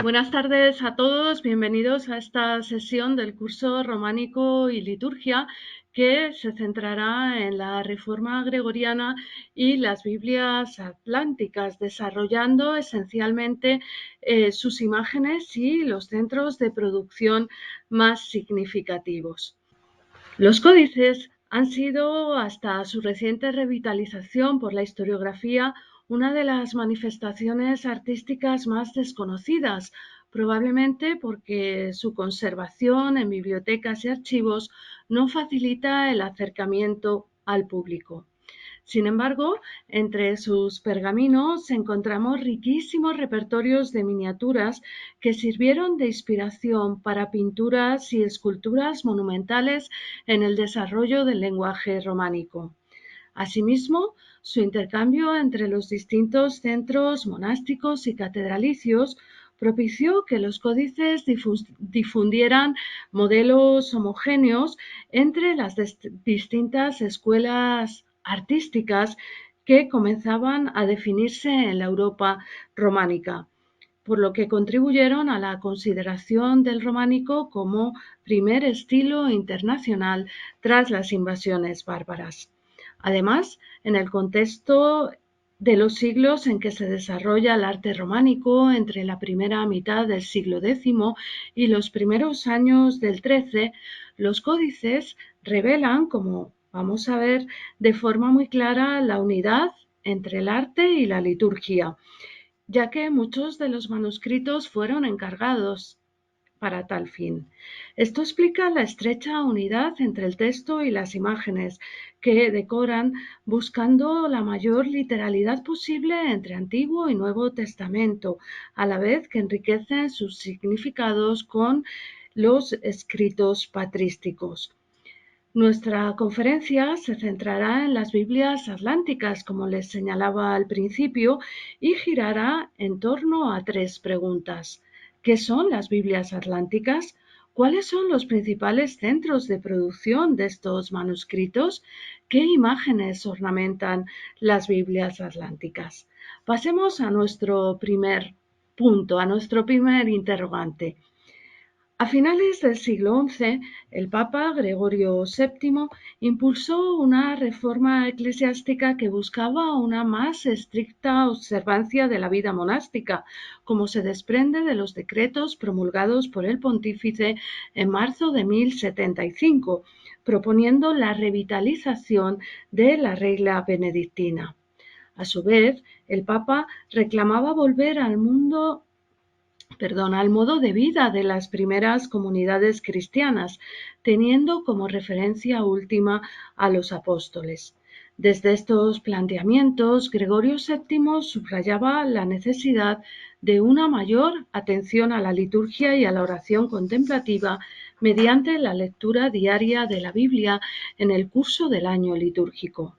Buenas tardes a todos, bienvenidos a esta sesión del curso Románico y Liturgia que se centrará en la Reforma Gregoriana y las Biblias atlánticas, desarrollando esencialmente sus imágenes y los centros de producción más significativos. Los códices han sido, hasta su reciente revitalización por la historiografía, una de las manifestaciones artísticas más desconocidas, probablemente porque su conservación en bibliotecas y archivos no facilita el acercamiento al público. Sin embargo, entre sus pergaminos encontramos riquísimos repertorios de miniaturas que sirvieron de inspiración para pinturas y esculturas monumentales en el desarrollo del lenguaje románico. Asimismo, su intercambio entre los distintos centros monásticos y catedralicios propició que los códices difundieran modelos homogéneos entre las distintas escuelas artísticas que comenzaban a definirse en la Europa románica, por lo que contribuyeron a la consideración del románico como primer estilo internacional tras las invasiones bárbaras. Además, en el contexto de los siglos en que se desarrolla el arte románico entre la primera mitad del siglo X y los primeros años del XIII, los códices revelan, como vamos a ver, de forma muy clara la unidad entre el arte y la liturgia, ya que muchos de los manuscritos fueron encargados para tal fin. Esto explica la estrecha unidad entre el texto y las imágenes que decoran, buscando la mayor literalidad posible entre Antiguo y Nuevo Testamento, a la vez que enriquecen sus significados con los escritos patrísticos. Nuestra conferencia se centrará en las Biblias atlánticas, como les señalaba al principio, y girará en torno a tres preguntas. ¿Qué son las Biblias atlánticas? ¿Cuáles son los principales centros de producción de estos manuscritos? ¿Qué imágenes ornamentan las Biblias atlánticas? Pasemos a nuestro primer punto, a nuestro primer interrogante. A finales del siglo XI, el Papa Gregorio VII impulsó una reforma eclesiástica que buscaba una más estricta observancia de la vida monástica, como se desprende de los decretos promulgados por el pontífice en marzo de 1075, proponiendo la revitalización de la regla benedictina. A su vez, el Papa reclamaba volver al modo de vida de las primeras comunidades cristianas, teniendo como referencia última a los apóstoles. Desde estos planteamientos, Gregorio VII subrayaba la necesidad de una mayor atención a la liturgia y a la oración contemplativa mediante la lectura diaria de la Biblia en el curso del año litúrgico.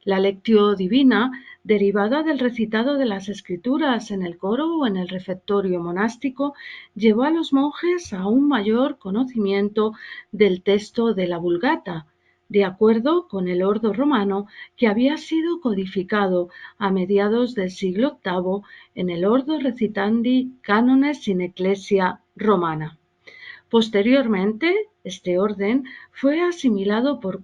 La lectio divina, derivada del recitado de las escrituras en el coro o en el refectorio monástico, llevó a los monjes a un mayor conocimiento del texto de la Vulgata, de acuerdo con el ordo romano que había sido codificado a mediados del siglo VIII en el Ordo Recitandi Cánones in Ecclesia Romana. Posteriormente, este orden fue asimilado por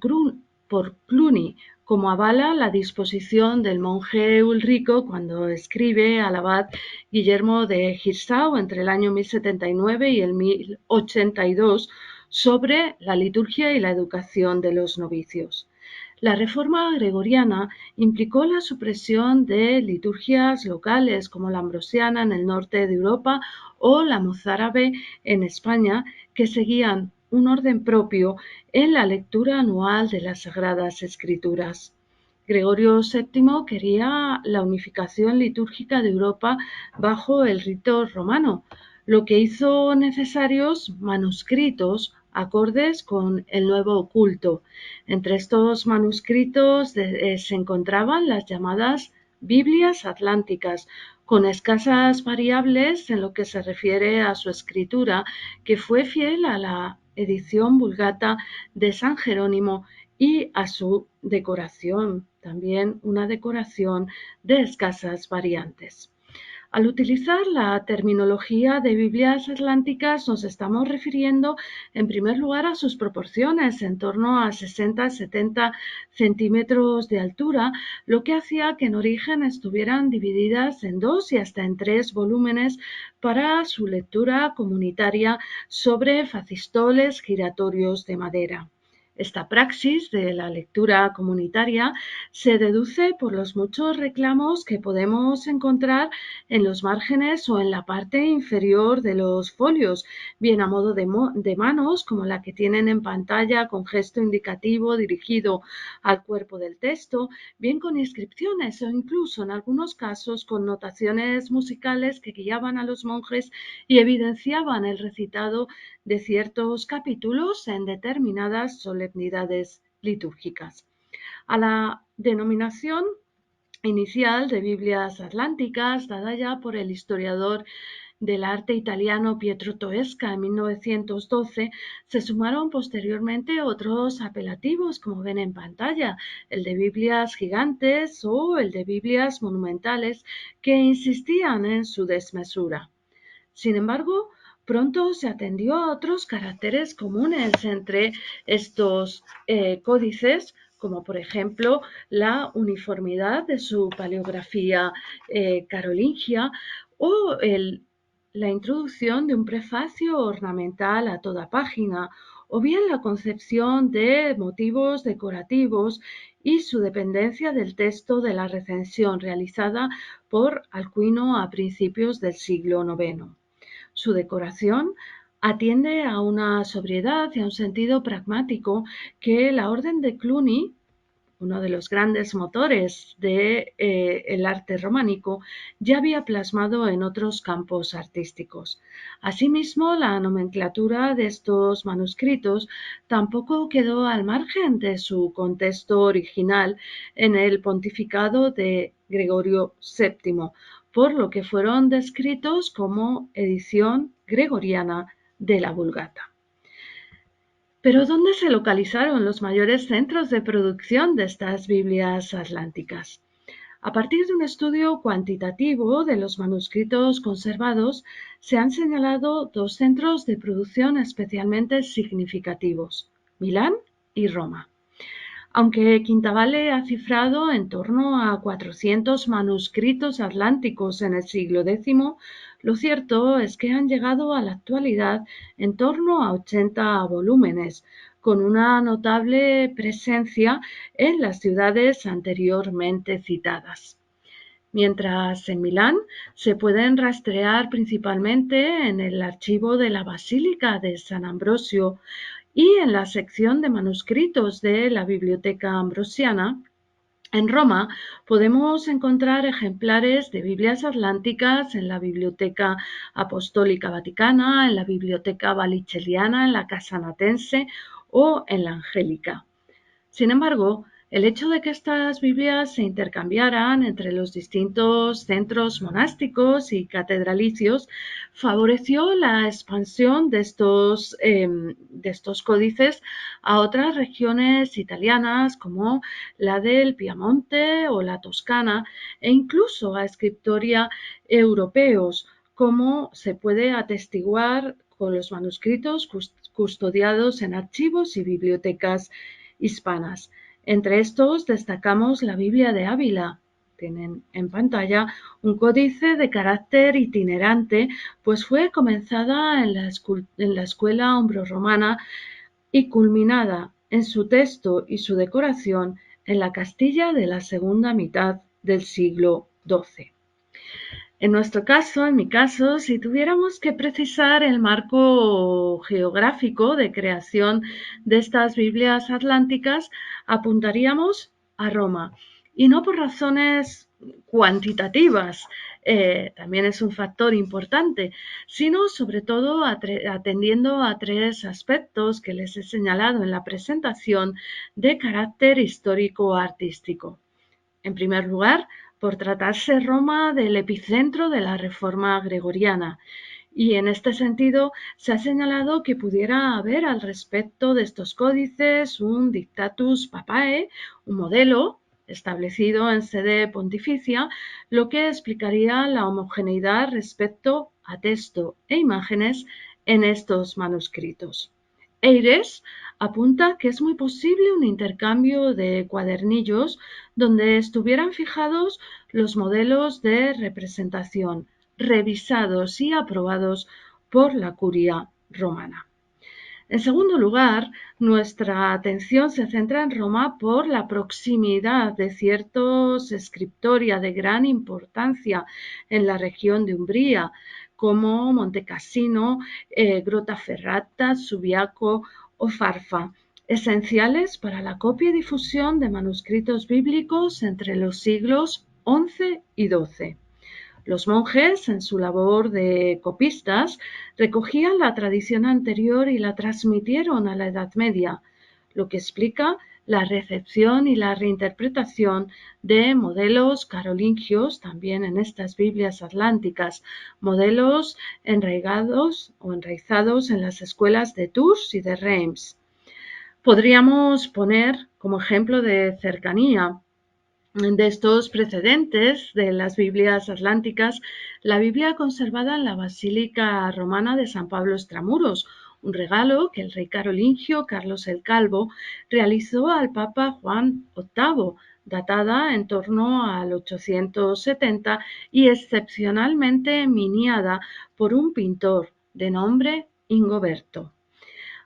Cluny, como avala la disposición del monje Ulrico cuando escribe al abad Guillermo de Hirsau entre el año 1079 y el 1082 sobre la liturgia y la educación de los novicios. La reforma gregoriana implicó la supresión de liturgias locales como la ambrosiana en el norte de Europa o la mozárabe en España, que seguían un orden propio en la lectura anual de las Sagradas Escrituras. Gregorio VII quería la unificación litúrgica de Europa bajo el rito romano, lo que hizo necesarios manuscritos acordes con el nuevo culto. Entre estos manuscritos se encontraban las llamadas Biblias atlánticas, con escasas variables en lo que se refiere a su escritura, que fue fiel a la edición vulgata de San Jerónimo y a su decoración, también una decoración de escasas variantes. Al utilizar la terminología de Biblias atlánticas nos estamos refiriendo en primer lugar a sus proporciones, en torno a 60-70 centímetros de altura, lo que hacía que en origen estuvieran divididas en 2 y hasta en 3 volúmenes para su lectura comunitaria sobre facistoles giratorios de madera. Esta praxis de la lectura comunitaria se deduce por los muchos reclamos que podemos encontrar en los márgenes o en la parte inferior de los folios, bien a modo de manos, como la que tienen en pantalla con gesto indicativo dirigido al cuerpo del texto, bien con inscripciones o incluso en algunos casos con notaciones musicales que guiaban a los monjes y evidenciaban el recitado de ciertos capítulos en determinadas solemnidades litúrgicas. A la denominación inicial de Biblias atlánticas, dada ya por el historiador del arte italiano Pietro Toesca en 1912, se sumaron posteriormente otros apelativos, como ven en pantalla, el de Biblias gigantes o el de Biblias monumentales, que insistían en su desmesura. Sin embargo, pronto se atendió a otros caracteres comunes entre estos códices, como por ejemplo la uniformidad de su paleografía carolingia o la introducción de un prefacio ornamental a toda página, o bien la concepción de motivos decorativos y su dependencia del texto de la recensión realizada por Alcuino a principios del siglo IX. Su decoración atiende a una sobriedad y a un sentido pragmático que la Orden de Cluny, uno de los grandes motores del arte románico, ya había plasmado en otros campos artísticos. Asimismo, la nomenclatura de estos manuscritos tampoco quedó al margen de su contexto original en el pontificado de Gregorio VII, por lo que fueron descritos como edición gregoriana de la Vulgata. Pero ¿dónde se localizaron los mayores centros de producción de estas Biblias atlánticas? A partir de un estudio cuantitativo de los manuscritos conservados, se han señalado dos centros de producción especialmente significativos: Milán y Roma. Aunque Quintavalle ha cifrado en torno a 400 manuscritos atlánticos en el siglo X, lo cierto es que han llegado a la actualidad en torno a 80 volúmenes, con una notable presencia en las ciudades anteriormente citadas. Mientras en Milán se pueden rastrear principalmente en el archivo de la Basílica de San Ambrosio y en la sección de manuscritos de la Biblioteca Ambrosiana. En Roma podemos encontrar ejemplares de Biblias atlánticas en la Biblioteca Apostólica Vaticana, en la Biblioteca Vallichelliana, en la Casanatense o en la Angélica. Sin embargo, el hecho de que estas Biblias se intercambiaran entre los distintos centros monásticos y catedralicios favoreció la expansión de estos códices a otras regiones italianas como la del Piamonte o la Toscana, e incluso a escritoria europeos, como se puede atestiguar con los manuscritos custodiados en archivos y bibliotecas hispanas. Entre estos destacamos la Biblia de Ávila. Tienen en pantalla un códice de carácter itinerante, pues fue comenzada en la escuela umbro-romana y culminada en su texto y su decoración en la Castilla de la segunda mitad del siglo XII. En nuestro caso, en mi caso, si tuviéramos que precisar el marco geográfico de creación de estas Biblias atlánticas, apuntaríamos a Roma. Y no por razones cuantitativas, también es un factor importante, sino sobre todo atendiendo a tres aspectos que les he señalado en la presentación de carácter histórico-artístico. En primer lugar, por tratarse Roma del epicentro de la Reforma gregoriana, y en este sentido se ha señalado que pudiera haber al respecto de estos códices un dictatus papae, un modelo establecido en sede pontificia, lo que explicaría la homogeneidad respecto a texto e imágenes en estos manuscritos. Eires apunta que es muy posible un intercambio de cuadernillos donde estuvieran fijados los modelos de representación, revisados y aprobados por la curia romana. En segundo lugar, nuestra atención se centra en Roma por la proximidad de ciertos scriptoria de gran importancia en la región de Umbría, como Montecassino, Grottaferrata, Subiaco o Farfa, esenciales para la copia y difusión de manuscritos bíblicos entre los siglos XI y XII. Los monjes, en su labor de copistas, recogían la tradición anterior y la transmitieron a la Edad Media, lo que explica la recepción y la reinterpretación de modelos carolingios también en estas Biblias atlánticas, modelos enraizados en las escuelas de Tours y de Reims. Podríamos poner como ejemplo de cercanía de estos precedentes de las Biblias atlánticas, la Biblia conservada en la Basílica Romana de San Pablo Extramuros, un regalo que el rey carolingio Carlos el Calvo realizó al Papa Juan VIII, datada en torno al 870 y excepcionalmente miniada por un pintor de nombre Ingoberto.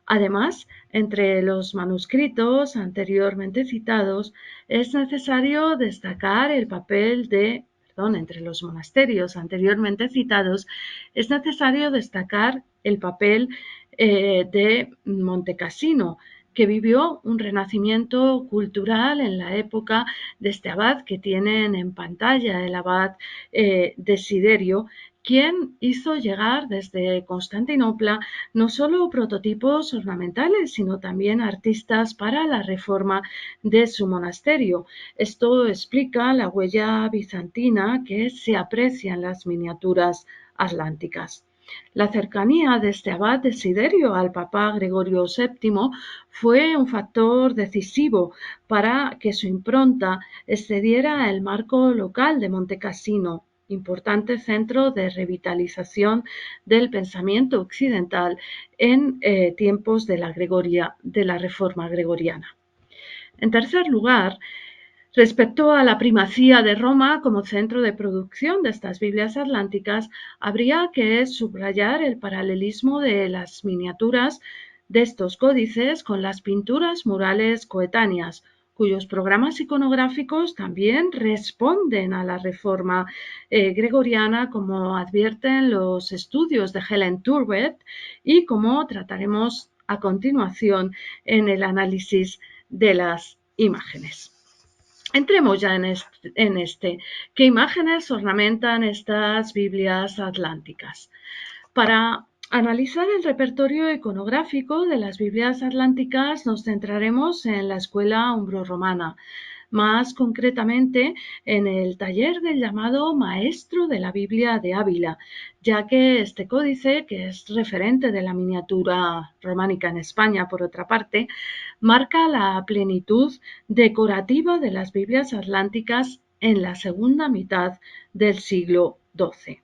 Además, entre los manuscritos anteriormente citados, es necesario destacar el papel de, entre los monasterios anteriormente citados, es necesario destacar el papel de Montecassino, que vivió un renacimiento cultural en la época de este abad que tienen en pantalla, el abad Desiderio, quien hizo llegar desde Constantinopla no solo prototipos ornamentales, sino también artistas para la reforma de su monasterio. Esto explica la huella bizantina que se aprecia en las miniaturas atlánticas. La cercanía de este abad Desiderio al Papa Gregorio VII fue un factor decisivo para que su impronta excediera el marco local de Montecassino, importante centro de revitalización del pensamiento occidental en tiempos de la Reforma Gregoriana. En tercer lugar, respecto a la primacía de Roma como centro de producción de estas Biblias atlánticas, habría que subrayar el paralelismo de las miniaturas de estos códices con las pinturas murales coetáneas, cuyos programas iconográficos también responden a la reforma gregoriana, como advierten los estudios de Helen Turbet y como trataremos a continuación en el análisis de las imágenes. Entremos ya en este. ¿Qué imágenes ornamentan estas Biblias atlánticas? Para analizar el repertorio iconográfico de las Biblias atlánticas nos centraremos en la escuela umbro-romana, más concretamente en el taller del llamado Maestro de la Biblia de Ávila, ya que este códice, que es referente de la miniatura románica en España, por otra parte, marca la plenitud decorativa de las Biblias atlánticas en la segunda mitad del siglo XII.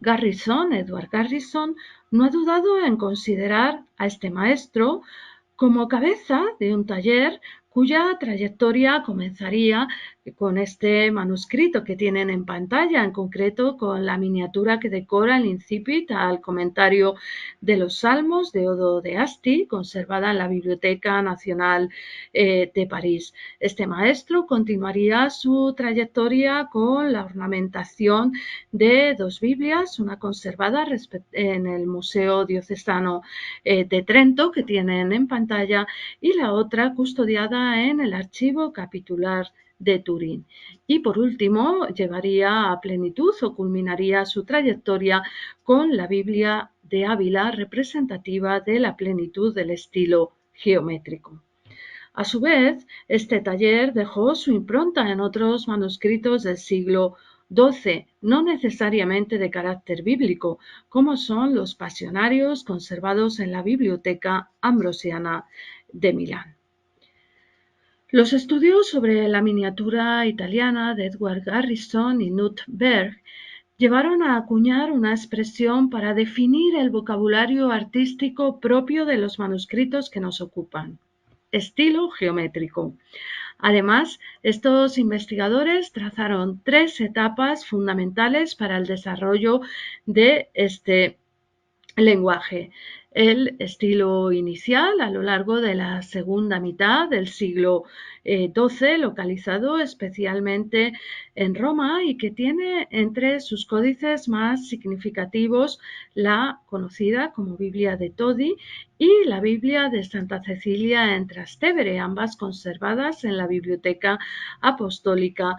Edward Garrison, no ha dudado en considerar a este maestro como cabeza de un taller cuya trayectoria comenzaría con este manuscrito que tienen en pantalla, en concreto con la miniatura que decora el incipit al comentario de los Salmos de Odo de Asti, conservada en la Biblioteca Nacional de París. Este maestro continuaría su trayectoria con la ornamentación de dos Biblias, una conservada en el Museo Diocesano de Trento, que tienen en pantalla, y la otra custodiada en el Archivo Capitular de Turín. Y por último, llevaría a plenitud o culminaría su trayectoria con la Biblia de Ávila, representativa de la plenitud del estilo geométrico. A su vez, este taller dejó su impronta en otros manuscritos del siglo XII, no necesariamente de carácter bíblico, como son los pasionarios conservados en la Biblioteca Ambrosiana de Milán. Los estudios sobre la miniatura italiana de Edward Garrison y Knut Berg llevaron a acuñar una expresión para definir el vocabulario artístico propio de los manuscritos que nos ocupan: estilo geométrico. Además, estos investigadores trazaron 3 etapas fundamentales para el desarrollo de este lenguaje: el estilo inicial a lo largo de la segunda mitad del siglo XII, localizado especialmente en Roma y que tiene entre sus códices más significativos la conocida como Biblia de Todi y la Biblia de Santa Cecilia en Trastevere, ambas conservadas en la Biblioteca Apostólica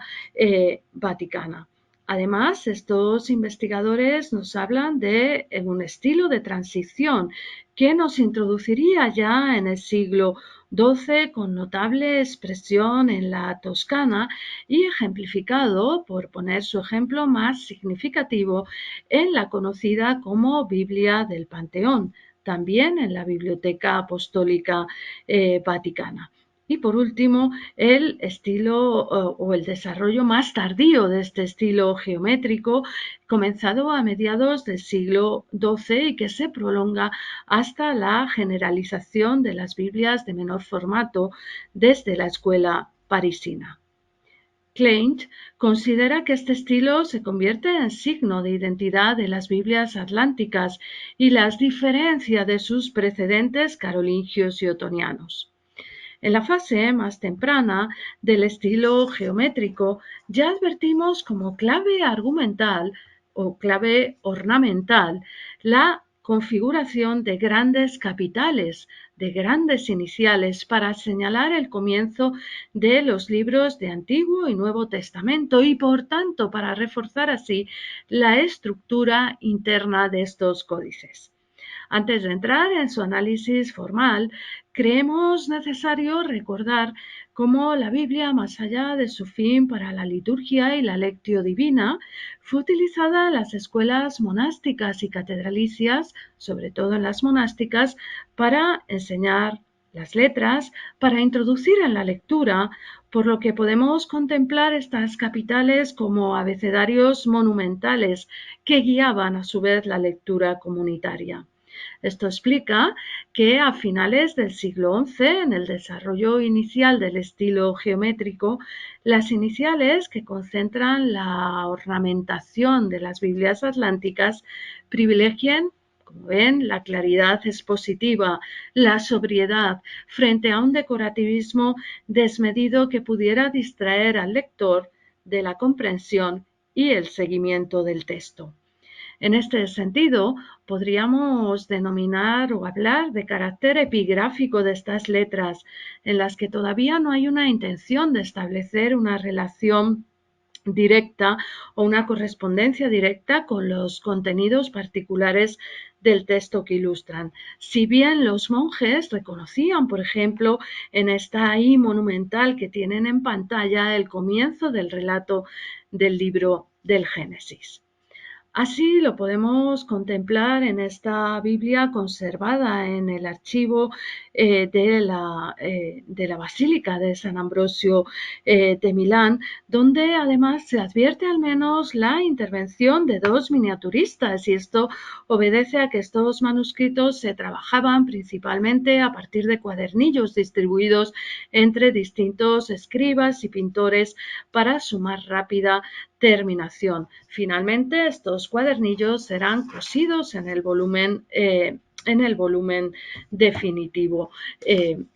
Vaticana. Además, estos investigadores nos hablan de un estilo de transición que nos introduciría ya en el siglo XII con notable expresión en la Toscana y ejemplificado, por poner su ejemplo más significativo, en la conocida como Biblia del Panteón, también en la Biblioteca Apostólica Vaticana. Y por último, el estilo o el desarrollo más tardío de este estilo geométrico, comenzado a mediados del siglo XII y que se prolonga hasta la generalización de las Biblias de menor formato desde la escuela parisina. Klein considera que este estilo se convierte en signo de identidad de las Biblias atlánticas y las diferencia de sus precedentes carolingios y otonianos. En la fase más temprana del estilo geométrico ya advertimos como clave argumental o clave ornamental la configuración de grandes capitales, de grandes iniciales para señalar el comienzo de los libros de Antiguo y Nuevo Testamento y por tanto para reforzar así la estructura interna de estos códices. Antes de entrar en su análisis formal, creemos necesario recordar cómo la Biblia, más allá de su fin para la liturgia y la lectio divina, fue utilizada en las escuelas monásticas y catedralicias, sobre todo en las monásticas, para enseñar las letras, para introducir en la lectura, por lo que podemos contemplar estas capitales como abecedarios monumentales que guiaban a su vez la lectura comunitaria. Esto explica que a finales del siglo XI, en el desarrollo inicial del estilo geométrico, las iniciales que concentran la ornamentación de las Biblias atlánticas privilegien, como ven, la claridad expositiva, la sobriedad, frente a un decorativismo desmedido que pudiera distraer al lector de la comprensión y el seguimiento del texto. En este sentido, podríamos denominar o hablar de carácter epigráfico de estas letras, en las que todavía no hay una intención de establecer una relación directa o una correspondencia directa con los contenidos particulares del texto que ilustran. Si bien los monjes reconocían, por ejemplo, en esta I monumental que tienen en pantalla el comienzo del relato del libro del Génesis. Así lo podemos contemplar en esta Biblia conservada en el archivo de la Basílica de San Ambrosio de Milán, donde además se advierte al menos la intervención de 2 miniaturistas, y esto obedece a que estos manuscritos se trabajaban principalmente a partir de cuadernillos distribuidos entre distintos escribas y pintores para su más rápida terminación. Finalmente, estos cuadernillos serán cosidos en el volumen definitivo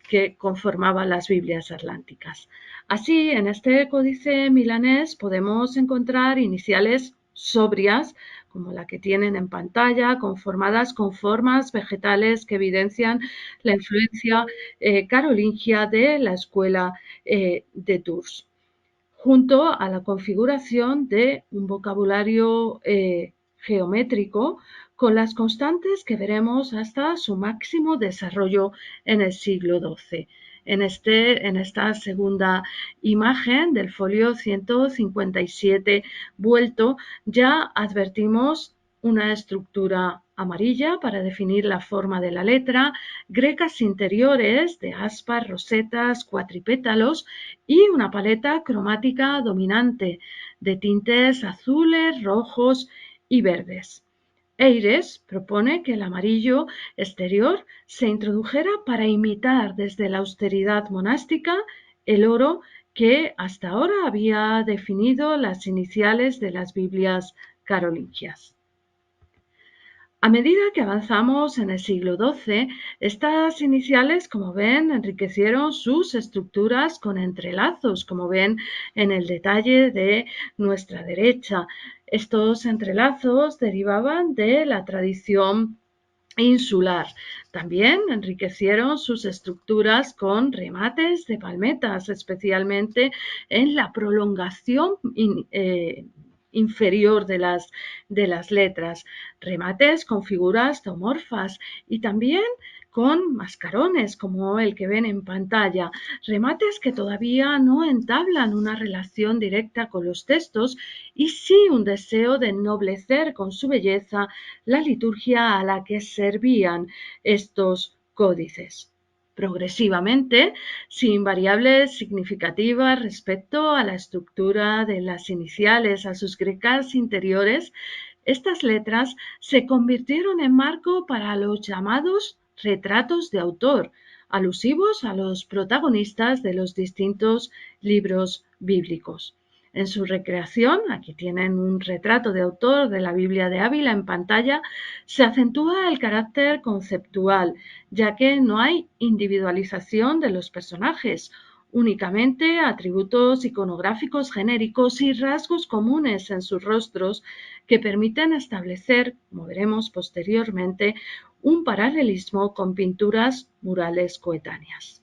que conformaba las Biblias atlánticas. Así, en este códice milanés podemos encontrar iniciales sobrias, como la que tienen en pantalla, conformadas con formas vegetales que evidencian la influencia carolingia de la escuela de Tours, junto a la configuración de un vocabulario geométrico con las constantes que veremos hasta su máximo desarrollo en el siglo XII. En esta segunda imagen del folio 157 vuelto ya advertimos una estructura amarilla para definir la forma de la letra, grecas interiores de aspas, rosetas, cuatripétalos y una paleta cromática dominante de tintes azules, rojos y verdes. Eyres propone que el amarillo exterior se introdujera para imitar desde la austeridad monástica el oro que hasta ahora había definido las iniciales de las Biblias carolingias. A medida que avanzamos en el siglo XII, estas iniciales, como ven, enriquecieron sus estructuras con entrelazos, como ven en el detalle de nuestra derecha. Estos entrelazos derivaban de la tradición insular. También enriquecieron sus estructuras con remates de palmetas, especialmente en la prolongación inferior de las letras, remates con figuras zoomorfas y también con mascarones como el que ven en pantalla, remates que todavía no entablan una relación directa con los textos y sí un deseo de ennoblecer con su belleza la liturgia a la que servían estos códices. Progresivamente, sin variables significativas respecto a la estructura de las iniciales a sus grecas interiores, estas letras se convirtieron en marco para los llamados retratos de autor, alusivos a los protagonistas de los distintos libros bíblicos. En su recreación, aquí tienen un retrato de autor de la Biblia de Ávila en pantalla, se acentúa el carácter conceptual, ya que no hay individualización de los personajes, únicamente atributos iconográficos genéricos y rasgos comunes en sus rostros que permiten establecer, como veremos posteriormente, un paralelismo con pinturas murales coetáneas.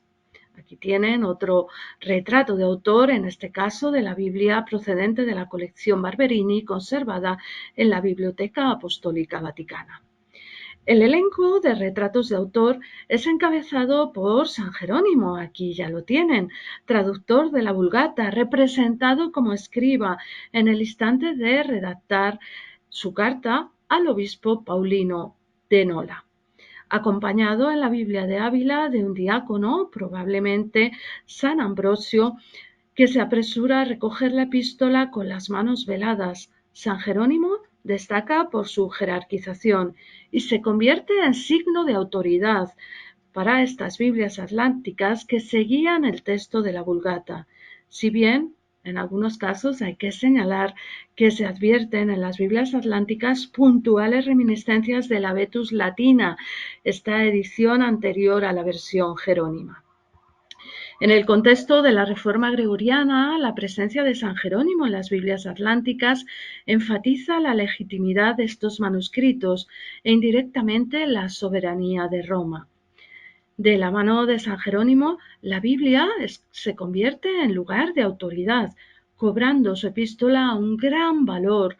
Aquí tienen otro retrato de autor, en este caso de la Biblia procedente de la colección Barberini, conservada en la Biblioteca Apostólica Vaticana. El elenco de retratos de autor es encabezado por San Jerónimo, aquí ya lo tienen, traductor de la Vulgata, representado como escriba en el instante de redactar su carta al obispo Paulino de Nola, acompañado en la Biblia de Ávila de un diácono, probablemente San Ambrosio, que se apresura a recoger la epístola con las manos veladas. San Jerónimo destaca por su jerarquización y se convierte en signo de autoridad para estas Biblias atlánticas que seguían el texto de la Vulgata. Si bien en algunos casos hay que señalar que se advierten en las Biblias atlánticas puntuales reminiscencias de la Vetus latina, esta edición anterior a la versión jerónima. En el contexto de la Reforma Gregoriana, la presencia de San Jerónimo en las Biblias atlánticas enfatiza la legitimidad de estos manuscritos e indirectamente la soberanía de Roma. De la mano de San Jerónimo, la Biblia se convierte en lugar de autoridad, cobrando su epístola un gran valor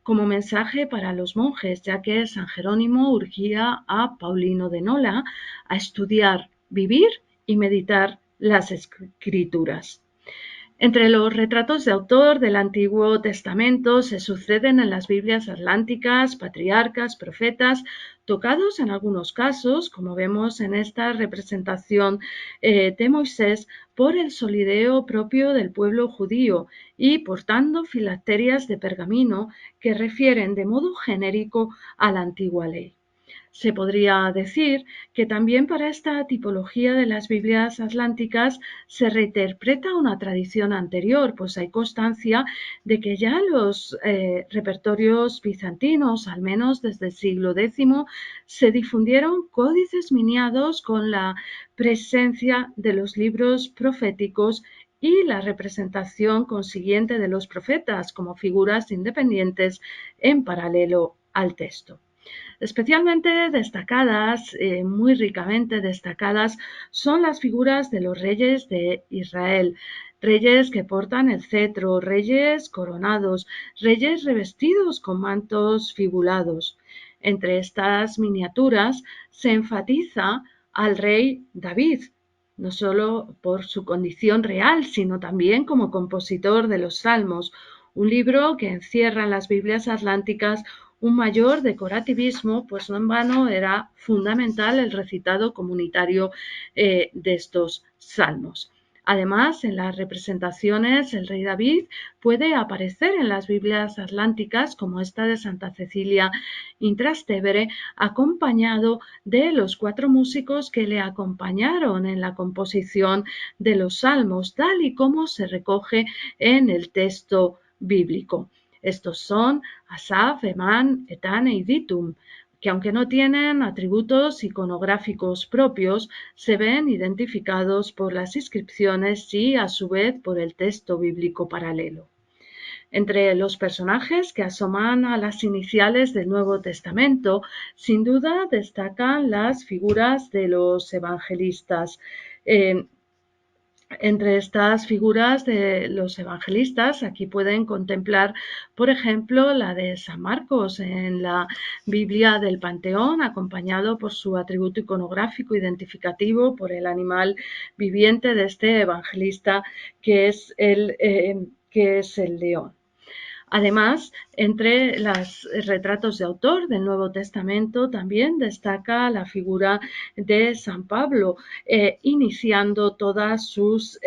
como mensaje para los monjes, ya que San Jerónimo urgía a Paulino de Nola a estudiar, vivir y meditar las Escrituras. Entre los retratos de autor del Antiguo Testamento se suceden en las Biblias atlánticas, patriarcas, profetas, tocados en algunos casos, como vemos en esta representación de Moisés, por el solideo propio del pueblo judío y portando filacterias de pergamino que refieren de modo genérico a la antigua ley. Se podría decir que también para esta tipología de las Biblias atlánticas se reinterpreta una tradición anterior, pues hay constancia de que ya los repertorios bizantinos, al menos desde el siglo X, se difundieron códices miniados con la presencia de los libros proféticos y la representación consiguiente de los profetas como figuras independientes en paralelo al texto. Especialmente destacadas, muy ricamente destacadas, son las figuras de los reyes de Israel, reyes que portan el cetro, reyes coronados, reyes revestidos con mantos fibulados. Entre estas miniaturas se enfatiza al rey David, no solo por su condición real, sino también como compositor de los salmos, un libro que encierra en las Biblias atlánticas un mayor decorativismo, pues no en vano era fundamental el recitado comunitario de estos salmos. Además, en las representaciones, el rey David puede aparecer en las Biblias atlánticas, como esta de Santa Cecilia in Trastevere, acompañado de los 4 músicos que le acompañaron en la composición de los salmos, tal y como se recoge en el texto bíblico. Estos son Asaf, Emán, Etán e Idithun, que aunque no tienen atributos iconográficos propios, se ven identificados por las inscripciones y a su vez por el texto bíblico paralelo. Entre los personajes que asoman a las iniciales del Nuevo Testamento, sin duda destacan las figuras de los evangelistas. Entre estas figuras de los evangelistas, aquí pueden contemplar, por ejemplo, la de San Marcos en la Biblia del Panteón, acompañado por su atributo iconográfico identificativo por el animal viviente de este evangelista, que es el león. Además, entre los retratos de autor del Nuevo Testamento también destaca la figura de San Pablo, iniciando todas sus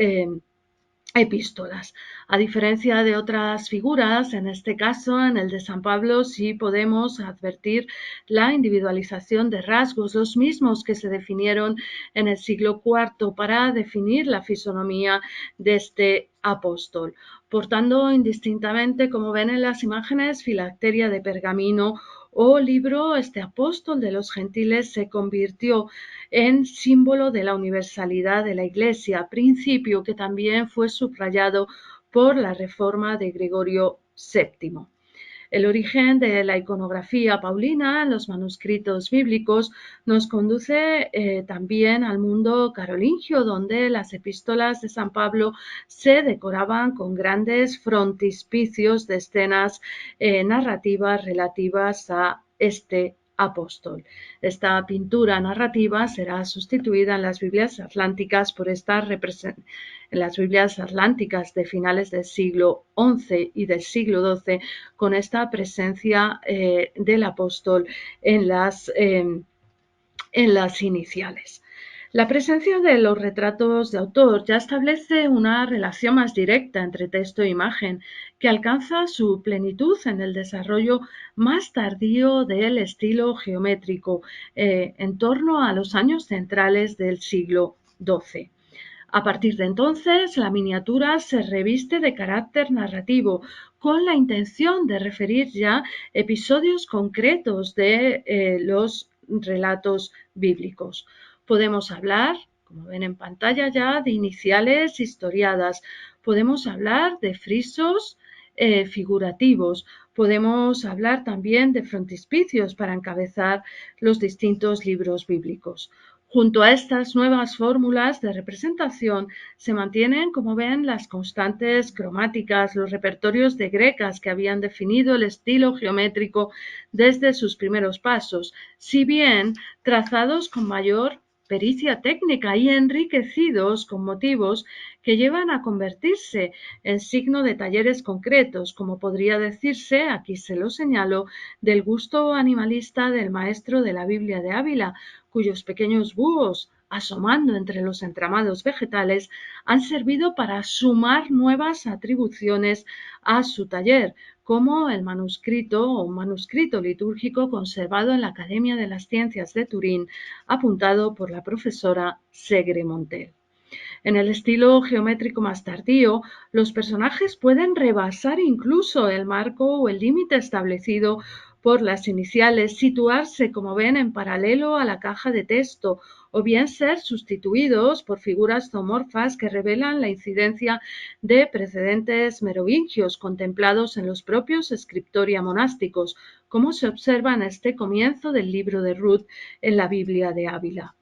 epístolas. A diferencia de otras figuras, en este caso, en el de San Pablo, sí podemos advertir la individualización de rasgos, los mismos que se definieron en el siglo IV para definir la fisonomía de este apóstol. Portando indistintamente, como ven en las imágenes, filacteria de pergamino o libro, este apóstol de los gentiles se convirtió en símbolo de la universalidad de la Iglesia, principio que también fue subrayado por la reforma de Gregorio VII. El origen de la iconografía paulina en los manuscritos bíblicos nos conduce también al mundo carolingio, donde las epístolas de San Pablo se decoraban con grandes frontispicios de escenas narrativas relativas a este apóstol. Esta pintura narrativa será sustituida en las Biblias atlánticas por en las Biblias atlánticas de finales del siglo XI y del siglo XII, con esta presencia del apóstol en las iniciales. La presencia de los retratos de autor ya establece una relación más directa entre texto e imagen, que alcanza su plenitud en el desarrollo más tardío del estilo geométrico, en torno a los años centrales del siglo XII. A partir de entonces, la miniatura se reviste de carácter narrativo, con la intención de referir ya episodios concretos de los relatos bíblicos. Podemos hablar, como ven en pantalla ya, de iniciales historiadas. Podemos hablar de frisos figurativos. Podemos hablar también de frontispicios para encabezar los distintos libros bíblicos. Junto a estas nuevas fórmulas de representación se mantienen, como ven, las constantes cromáticas, los repertorios de grecas que habían definido el estilo geométrico desde sus primeros pasos, si bien trazados con mayor pericia técnica y enriquecidos con motivos que llevan a convertirse en signo de talleres concretos, como podría decirse, aquí se lo señalo, del gusto animalista del maestro de la Biblia de Ávila, cuyos pequeños búhos, asomando entre los entramados vegetales, han servido para sumar nuevas atribuciones a su taller, como el manuscrito o un manuscrito litúrgico conservado en la Academia de las Ciencias de Turín, apuntado por la profesora Segre Montel. En el estilo geométrico más tardío, los personajes pueden rebasar incluso el marco o el límite establecido por las iniciales, situarse, como ven, en paralelo a la caja de texto, o bien ser sustituidos por figuras zoomorfas que revelan la incidencia de precedentes merovingios contemplados en los propios scriptoria monásticos, como se observa en este comienzo del libro de Ruth en la Biblia de Ávila.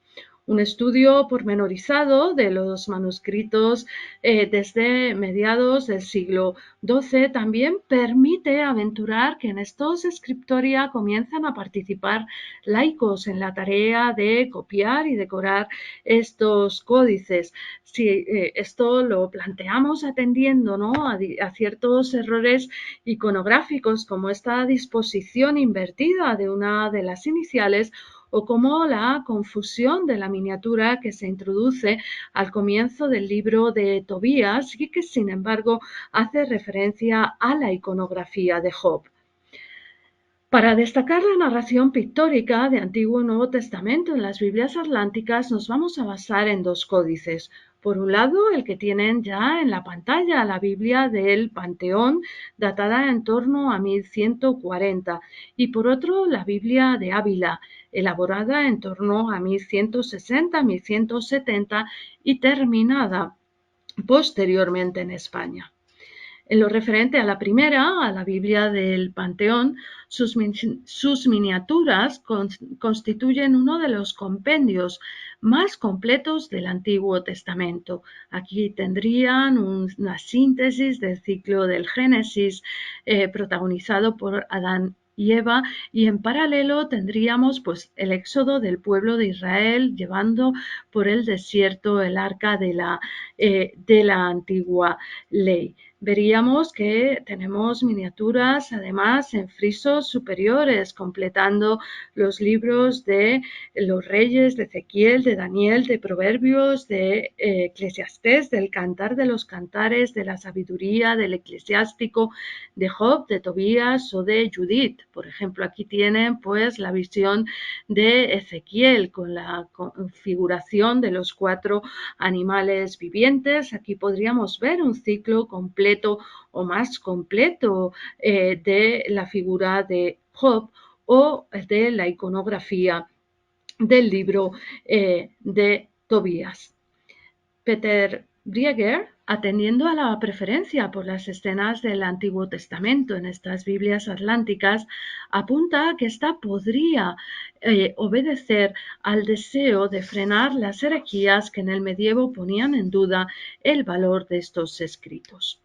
Un estudio pormenorizado de los manuscritos desde mediados del siglo XII también permite aventurar que en estos scriptoria comienzan a participar laicos en la tarea de copiar y decorar estos códices. Si esto lo planteamos atendiendo, ¿no?, a ciertos errores iconográficos, como esta disposición invertida de una de las iniciales, o como la confusión de la miniatura que se introduce al comienzo del libro de Tobías y que, sin embargo, hace referencia a la iconografía de Job. Para destacar la narración pictórica de Antiguo y Nuevo Testamento en las Biblias atlánticas, nos vamos a basar en dos códices. Por un lado, el que tienen ya en la pantalla, la Biblia del Panteón, datada en torno a 1140, y por otro, la Biblia de Ávila, elaborada en torno a 1160-1170 y terminada posteriormente en España. En lo referente a la primera, a la Biblia del Panteón, sus miniaturas constituyen uno de los compendios más completos del Antiguo Testamento. Aquí tendrían una síntesis del ciclo del Génesis, protagonizado por Adán y Eva, y en paralelo tendríamos pues el éxodo del pueblo de Israel llevando por el desierto el arca de la antigua ley. Veríamos que tenemos miniaturas además en frisos superiores, completando los libros de los Reyes, de Ezequiel, de Daniel, de Proverbios, de Eclesiastés, del Cantar de los Cantares, de la Sabiduría, del Eclesiástico, de Job, de Tobías o de Judith. Por ejemplo, aquí tienen pues la visión de Ezequiel con la configuración de los 4 animales vivientes. Aquí podríamos ver un ciclo completo o más completo de la figura de Job o de la iconografía del libro de Tobías. Peter Brieger, atendiendo a la preferencia por las escenas del Antiguo Testamento en estas Biblias atlánticas, apunta que ésta podría obedecer al deseo de frenar las herejías que en el medievo ponían en duda el valor de estos escritos.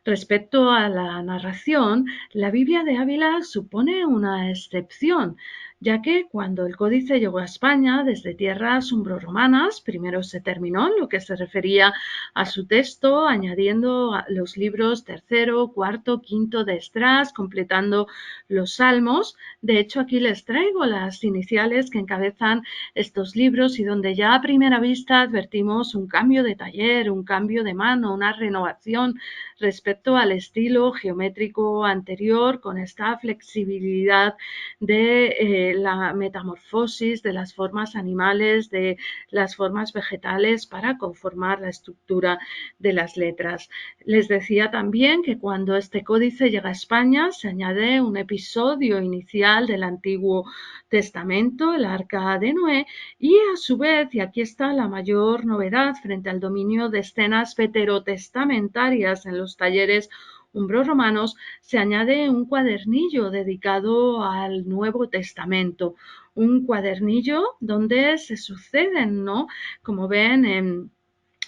Respecto a la narración, la Biblia de Ávila supone una excepción, ya que cuando el códice llegó a España desde tierras umbroromanas, primero se terminó en lo que se refería a su texto, añadiendo los libros tercero, cuarto, quinto de Esdras, completando los salmos. De hecho, aquí les traigo las iniciales que encabezan estos libros y donde ya a primera vista advertimos un cambio de taller, un cambio de mano, una renovación respecto al estilo geométrico anterior, con esta flexibilidad de la metamorfosis de las formas animales, de las formas vegetales para conformar la estructura de las letras. Les decía también que cuando este códice llega a España se añade un episodio inicial del Antiguo Testamento, el Arca de Noé, y a su vez, y aquí está la mayor novedad frente al dominio de escenas veterotestamentarias en los talleres umbroromanos, se añade un cuadernillo dedicado al Nuevo Testamento, un cuadernillo donde se suceden, ¿no?, como ven,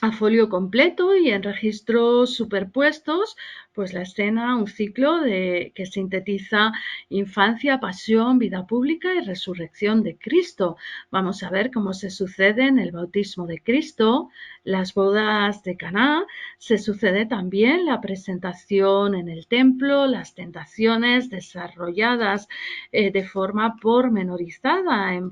a folio completo y en registros superpuestos, pues la escena, un ciclo que sintetiza infancia, pasión, vida pública y resurrección de Cristo. Vamos a ver cómo se suceden el bautismo de Cristo, las bodas de Caná, se sucede también la presentación en el templo, las tentaciones desarrolladas de forma pormenorizada en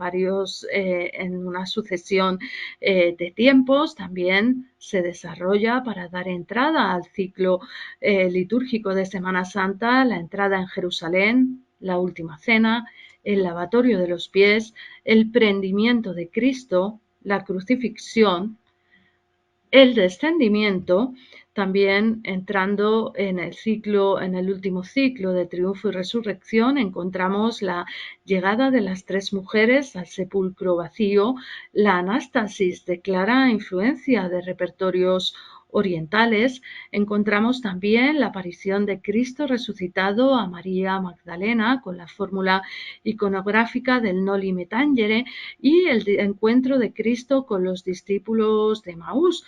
una sucesión de tiempos. También se desarrolla para dar entrada al ciclo litúrgico de Semana Santa, la entrada en Jerusalén, la última cena, el lavatorio de los pies, el prendimiento de Cristo, la crucifixión, el descendimiento. También entrando en el último ciclo de triunfo y resurrección, encontramos la llegada de las 3 mujeres al sepulcro vacío, la anástasis de clara influencia de repertorios orientales, encontramos también la aparición de Cristo resucitado a María Magdalena con la fórmula iconográfica del Noli Me Tangere y el encuentro de Cristo con los discípulos de Maús,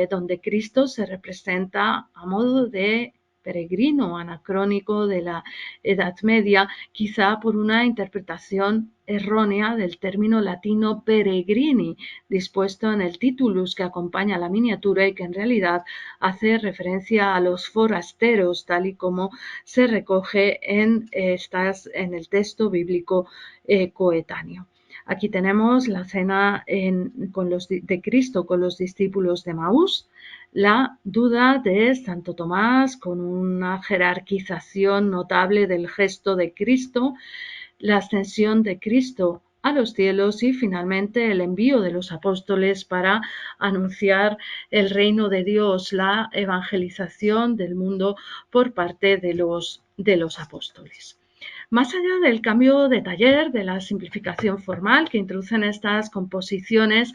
donde Cristo se representa a modo de peregrino anacrónico de la Edad Media, quizá por una interpretación errónea del término latino peregrini, dispuesto en el titulus que acompaña la miniatura y que en realidad hace referencia a los forasteros, tal y como se recoge en el texto bíblico coetáneo. Aquí tenemos la cena de Cristo con los discípulos de Maús, la duda de Santo Tomás con una jerarquización notable del gesto de Cristo, la ascensión de Cristo a los cielos y finalmente el envío de los apóstoles para anunciar el reino de Dios, la evangelización del mundo por parte de los apóstoles. Más allá del cambio de taller, de la simplificación formal que introducen estas composiciones,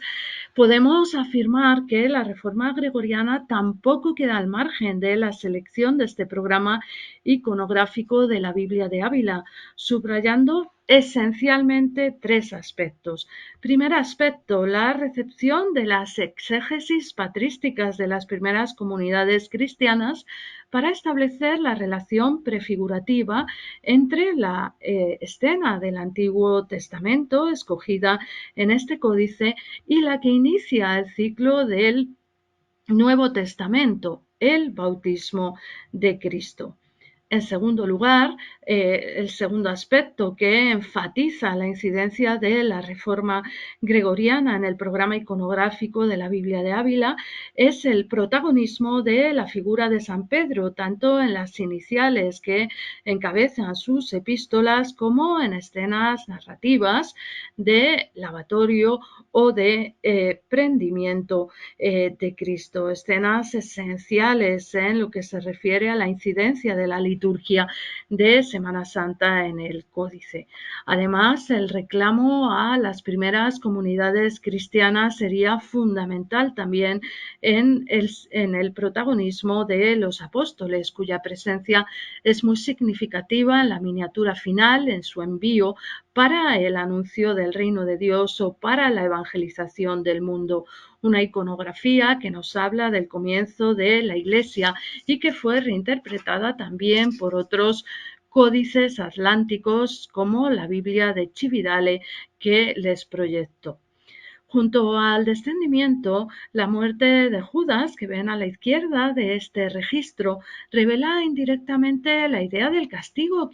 podemos afirmar que la reforma gregoriana tampoco queda al margen de la selección de este programa iconográfico de la Biblia de Ávila, subrayando esencialmente tres aspectos. Primer aspecto, la recepción de las exégesis patrísticas de las primeras comunidades cristianas para establecer la relación prefigurativa entre la escena del Antiguo Testamento escogida en este códice y la que inicia el ciclo del Nuevo Testamento, el bautismo de Cristo. En segundo lugar, el segundo aspecto que enfatiza la incidencia de la reforma gregoriana en el programa iconográfico de la Biblia de Ávila es el protagonismo de la figura de San Pedro, tanto en las iniciales que encabezan sus epístolas como en escenas narrativas de lavatorio o de prendimiento de Cristo, escenas esenciales en lo que se refiere a la incidencia de la liturgia de Semana Santa en el códice. Además, el reclamo a las primeras comunidades cristianas sería fundamental también en el protagonismo de los apóstoles, cuya presencia es muy significativa en la miniatura final, en su envío para el anuncio del reino de Dios o para la evangelización del mundo. Una iconografía que nos habla del comienzo de la Iglesia y que fue reinterpretada también por otros códices atlánticos como la Biblia de Cividale que les proyectó. Junto al descendimiento, la muerte de Judas, que ven a la izquierda de este registro, revela indirectamente la idea del castigo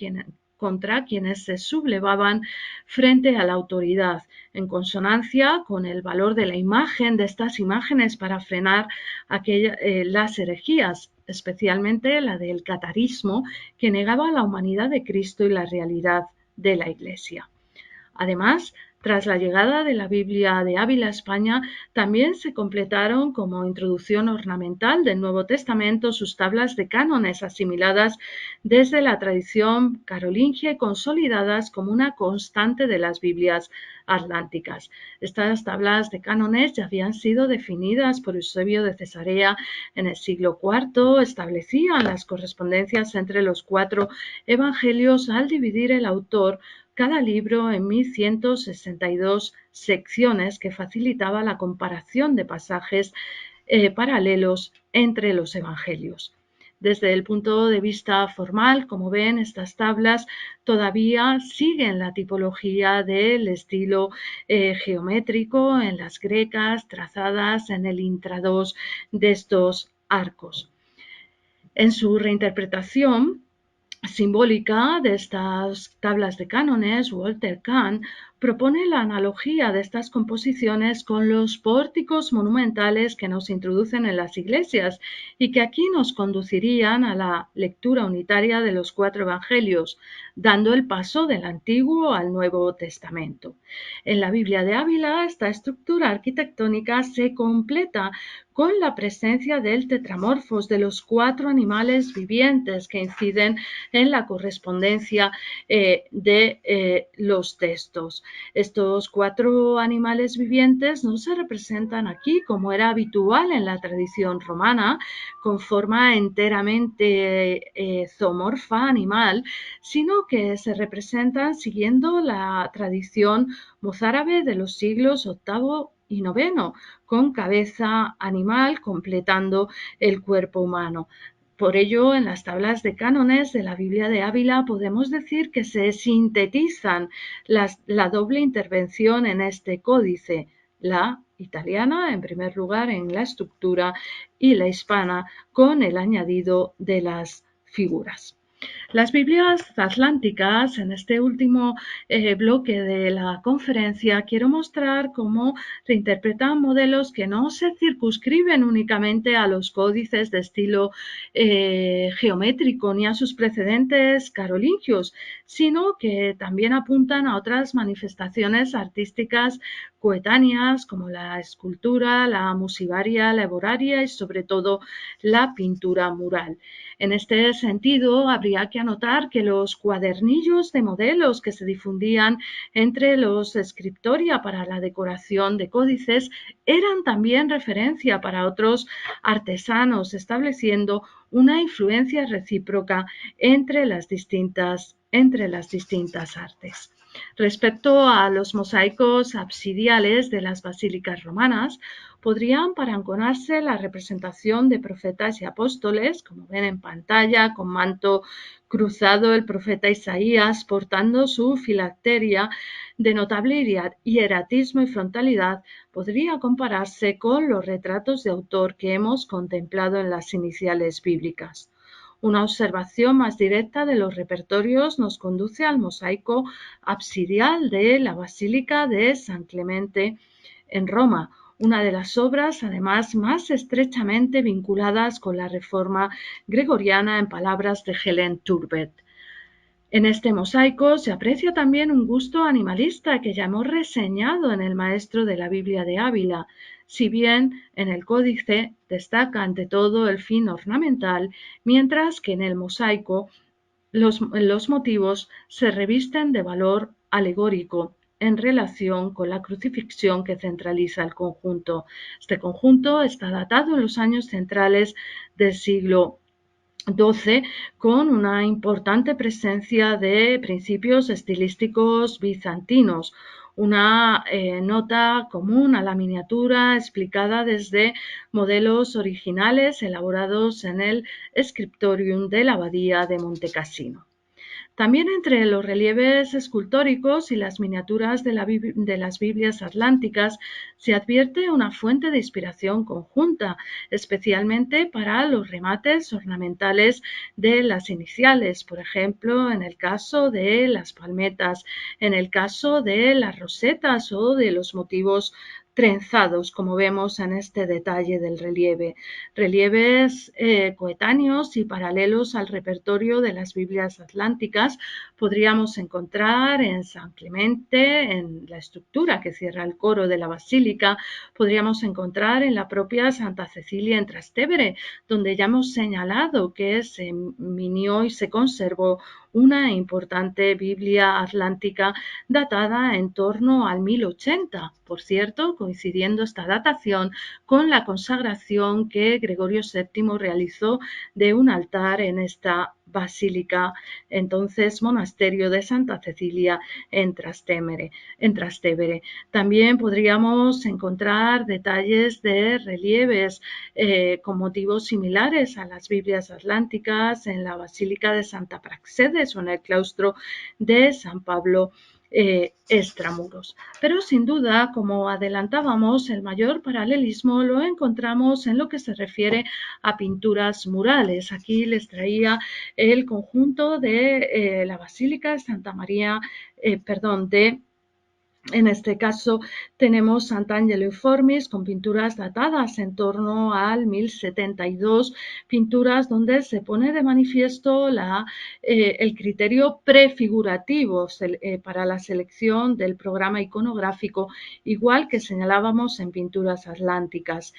contra quienes se sublevaban frente a la autoridad, en consonancia con el valor de la imagen, de estas imágenes para frenar las herejías, especialmente la del catarismo, que negaba la humanidad de Cristo y la realidad de la Iglesia. Además, tras la llegada de la Biblia de Ávila a España, también se completaron como introducción ornamental del Nuevo Testamento sus tablas de cánones asimiladas desde la tradición carolingia y consolidadas como una constante de las Biblias atlánticas. Estas tablas de cánones ya habían sido definidas por Eusebio de Cesarea en el siglo IV, establecían las correspondencias entre los 4 evangelios al dividir el autor cada libro en 1162 secciones que facilitaba la comparación de pasajes paralelos entre los evangelios. Desde el punto de vista formal, como ven, estas tablas todavía siguen la tipología del estilo geométrico en las grecas, trazadas en el intrados de estos arcos. En su reinterpretación simbólica de estas tablas de cánones, Walter Kahn propone la analogía de estas composiciones con los pórticos monumentales que nos introducen en las iglesias y que aquí nos conducirían a la lectura unitaria de los 4 evangelios, dando el paso del Antiguo al Nuevo Testamento. En la Biblia de Ávila, esta estructura arquitectónica se completa con la presencia del tetramorfos, de los 4 animales vivientes que inciden en la correspondencia de los textos. Estos 4 animales vivientes no se representan aquí, como era habitual en la tradición romana, con forma enteramente zoomorfa animal, sino que se representan siguiendo la tradición mozárabe de los siglos VIII y IX, con cabeza animal completando el cuerpo humano. Por ello, en las tablas de cánones de la Biblia de Ávila podemos decir que se sintetizan la doble intervención en este códice, la italiana en primer lugar en la estructura y la hispana con el añadido de las figuras. Las Biblias atlánticas, en este último bloque de la conferencia, quiero mostrar cómo reinterpretan modelos que no se circunscriben únicamente a los códices de estilo geométrico ni a sus precedentes carolingios, sino que también apuntan a otras manifestaciones artísticas coetáneas como la escultura, la musivaria, la hebraria y sobre todo la pintura mural. En este sentido, habría que anotar que los cuadernillos de modelos que se difundían entre los scriptoria para la decoración de códices eran también referencia para otros artesanos, estableciendo una influencia recíproca entre las distintas artes. Respecto a los mosaicos absidiales de las basílicas romanas, podrían parangonarse la representación de profetas y apóstoles, como ven en pantalla, con manto cruzado el profeta Isaías portando su filacteria de notable hieratismo y frontalidad, podría compararse con los retratos de autor que hemos contemplado en las iniciales bíblicas. Una observación más directa de los repertorios nos conduce al mosaico absidial de la Basílica de San Clemente en Roma, una de las obras además más estrechamente vinculadas con la reforma gregoriana en palabras de Helen Turbet. En este mosaico se aprecia también un gusto animalista que ya hemos reseñado en el Maestro de la Biblia de Ávila, si bien en el códice destaca ante todo el fin ornamental, mientras que en el mosaico los motivos se revisten de valor alegórico en relación con la crucifixión que centraliza el conjunto. Este conjunto está datado en los años centrales del siglo XII con una importante presencia de principios estilísticos bizantinos, una nota común a la miniatura explicada desde modelos originales elaborados en el Scriptorium de la Abadía de Montecassino. También entre los relieves escultóricos y las miniaturas de las Biblias atlánticas se advierte una fuente de inspiración conjunta, especialmente para los remates ornamentales de las iniciales, por ejemplo, en el caso de las palmetas, en el caso de las rosetas o de los motivos trenzados, como vemos en este detalle del relieve. Relieves coetáneos y paralelos al repertorio de las Biblias atlánticas podríamos encontrar en San Clemente, en la estructura que cierra el coro de la basílica, podríamos encontrar en la propia Santa Cecilia en Trastevere, donde ya hemos señalado que se minió y se conservó una importante Biblia atlántica datada en torno al 1080, por cierto, coincidiendo esta datación con la consagración que Gregorio VII realizó de un altar en esta basílica, entonces monasterio de Santa Cecilia en Trastevere. También podríamos encontrar detalles de relieves con motivos similares a las Biblias atlánticas en la Basílica de Santa Praxedes o en el claustro de San Pablo extramuros. Pero sin duda, como adelantábamos, el mayor paralelismo lo encontramos en lo que se refiere a pinturas murales. Aquí les traía el conjunto de la Basílica de Santa María, en este caso tenemos Sant'Angelo Informis con pinturas datadas en torno al 1072, pinturas donde se pone de manifiesto el criterio prefigurativo para la selección del programa iconográfico, igual que señalábamos en pinturas atlánticas.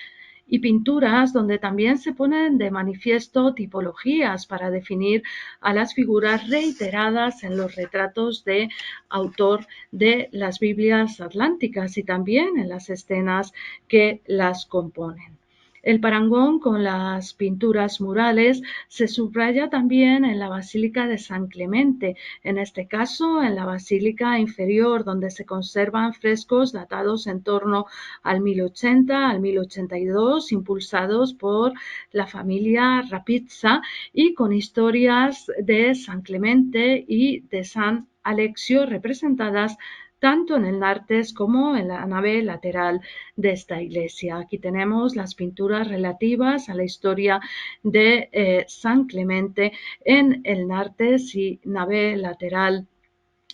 y pinturas donde también se ponen de manifiesto tipologías para definir a las figuras reiteradas en los retratos de autor de las Biblias atlánticas y también en las escenas que las componen. El parangón con las pinturas murales se subraya también en la Basílica de San Clemente, en este caso en la Basílica Inferior, donde se conservan frescos datados en torno al 1080 al 1082, impulsados por la familia Rapizza y con historias de San Clemente y de San Alexio representadas tanto en el nartes como en la nave lateral de esta iglesia. Aquí tenemos las pinturas relativas a la historia de San Clemente en el nartes y nave lateral,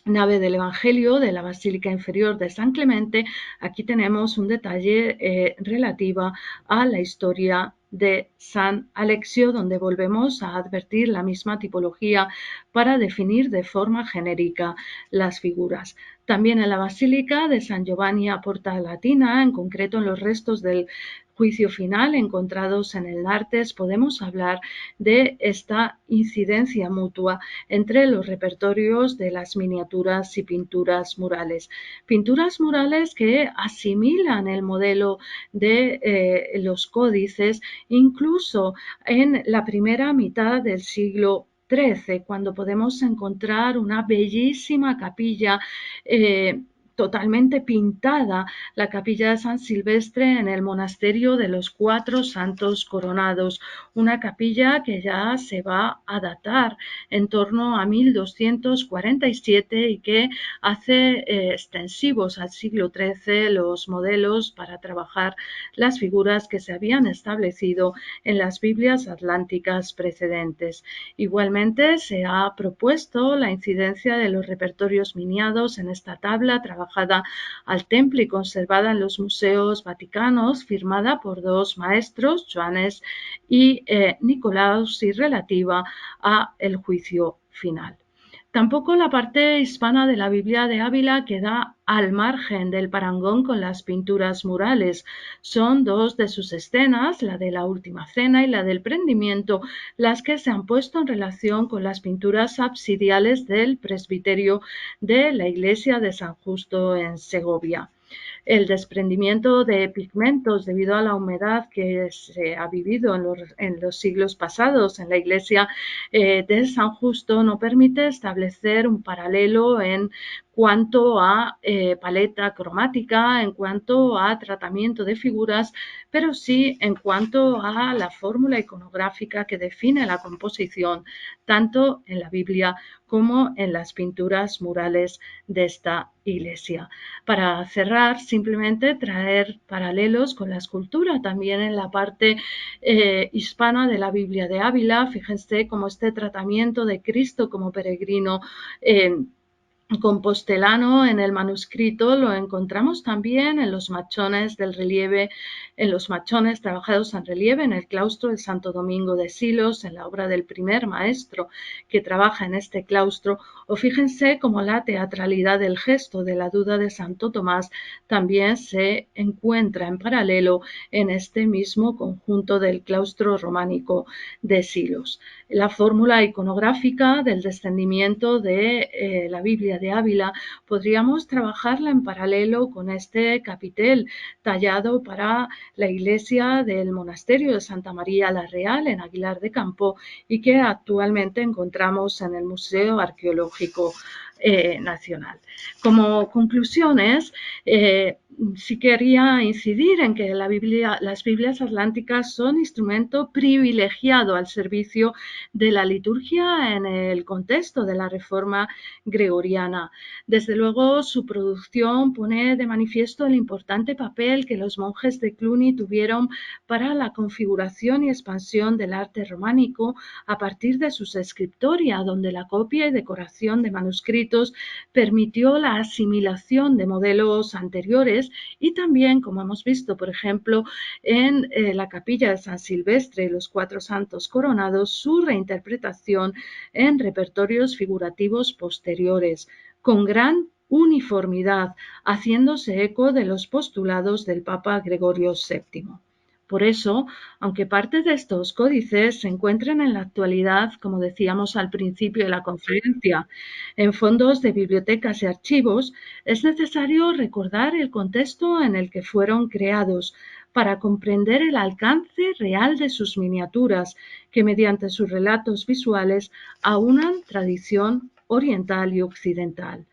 nave del Evangelio de la Basílica Inferior de San Clemente. Aquí tenemos un detalle relativo a la historia de San Alexio, donde volvemos a advertir la misma tipología para definir de forma genérica las figuras. También en la Basílica de San Giovanni a Porta Latina, en concreto en los restos del juicio final encontrados en el nartes, podemos hablar de esta incidencia mutua entre los repertorios de las miniaturas y pinturas murales. Pinturas murales que asimilan el modelo de los códices incluso en la primera mitad del siglo XIII, cuando podemos encontrar una bellísima capilla totalmente pintada, la capilla de San Silvestre en el monasterio de los Cuatro Santos Coronados, una capilla que ya se va a datar en torno a 1247 y que hace extensivos al siglo XIII los modelos para trabajar las figuras que se habían establecido en las Biblias atlánticas precedentes. Igualmente se ha propuesto la incidencia de los repertorios miniados en esta tabla trabajada al temple y conservada en los museos vaticanos, firmada por dos maestros, Joanes y Nicolaus, y relativa a el juicio final. Tampoco la parte hispana de la Biblia de Ávila queda al margen del parangón con las pinturas murales. Son dos de sus escenas, la de la Última Cena y la del Prendimiento, las que se han puesto en relación con las pinturas absidiales del presbiterio de la iglesia de San Justo en Segovia. El desprendimiento de pigmentos debido a la humedad que se ha vivido en los siglos pasados en la iglesia de San Justo no permite establecer un paralelo en cuanto a paleta cromática, en cuanto a tratamiento de figuras, pero sí en cuanto a la fórmula iconográfica que define la composición tanto en la Biblia como en las pinturas murales de esta iglesia. Para cerrar, simplemente traer paralelos con la escultura también en la parte hispana de la Biblia de Ávila. Fíjense cómo este tratamiento de Cristo como peregrino compostelano en el manuscrito lo encontramos también en los machones del relieve, en los machones trabajados en relieve en el claustro de Santo Domingo de Silos, en la obra del primer maestro que trabaja en este claustro, o fíjense cómo la teatralidad del gesto de la duda de Santo Tomás también se encuentra en paralelo en este mismo conjunto del claustro románico de Silos. La fórmula iconográfica del descendimiento de la Biblia de Ávila podríamos trabajarla en paralelo con este capitel tallado para la iglesia del monasterio de Santa María la Real en Aguilar de Campo y que actualmente encontramos en el Museo Arqueológico Nacional. Como conclusiones, sí quería incidir en que las Biblias atlánticas son instrumento privilegiado al servicio de la liturgia en el contexto de la Reforma gregoriana. Desde luego, su producción pone de manifiesto el importante papel que los monjes de Cluny tuvieron para la configuración y expansión del arte románico a partir de sus scriptoria, donde la copia y decoración de manuscritos permitió la asimilación de modelos anteriores y también, como hemos visto, por ejemplo, en la capilla de San Silvestre y los Cuatro Santos Coronados, su reinterpretación en repertorios figurativos posteriores, con gran uniformidad, haciéndose eco de los postulados del Papa Gregorio VII. Por eso, aunque parte de estos códices se encuentren en la actualidad, como decíamos al principio de la conferencia, en fondos de bibliotecas y archivos, es necesario recordar el contexto en el que fueron creados para comprender el alcance real de sus miniaturas, que mediante sus relatos visuales aunan tradición oriental y occidental.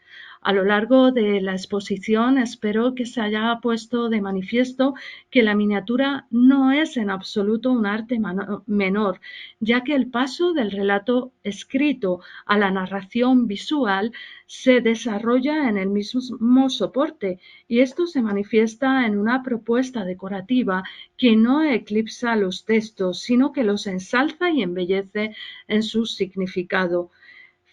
A lo largo de la exposición espero que se haya puesto de manifiesto que la miniatura no es en absoluto un arte menor, ya que el paso del relato escrito a la narración visual se desarrolla en el mismo soporte y esto se manifiesta en una propuesta decorativa que no eclipsa los textos, sino que los ensalza y embellece en su significado.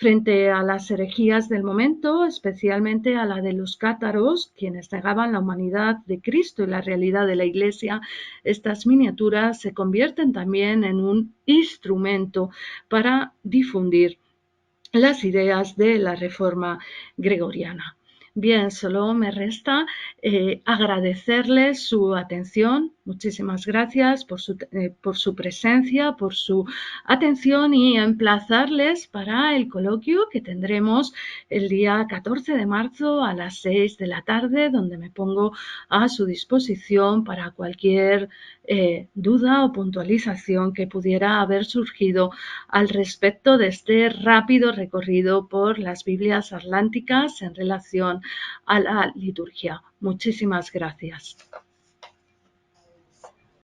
Frente a las herejías del momento, especialmente a la de los cátaros, quienes negaban la humanidad de Cristo y la realidad de la Iglesia, estas miniaturas se convierten también en un instrumento para difundir las ideas de la reforma gregoriana. Bien, solo me resta agradecerles su atención. Muchísimas gracias por su presencia, por su atención y emplazarles para el coloquio que tendremos el día 14 de marzo a las 6 de la tarde, donde me pongo a su disposición para cualquier duda o puntualización que pudiera haber surgido al respecto de este rápido recorrido por las Biblias atlánticas en relación a la liturgia. Muchísimas gracias.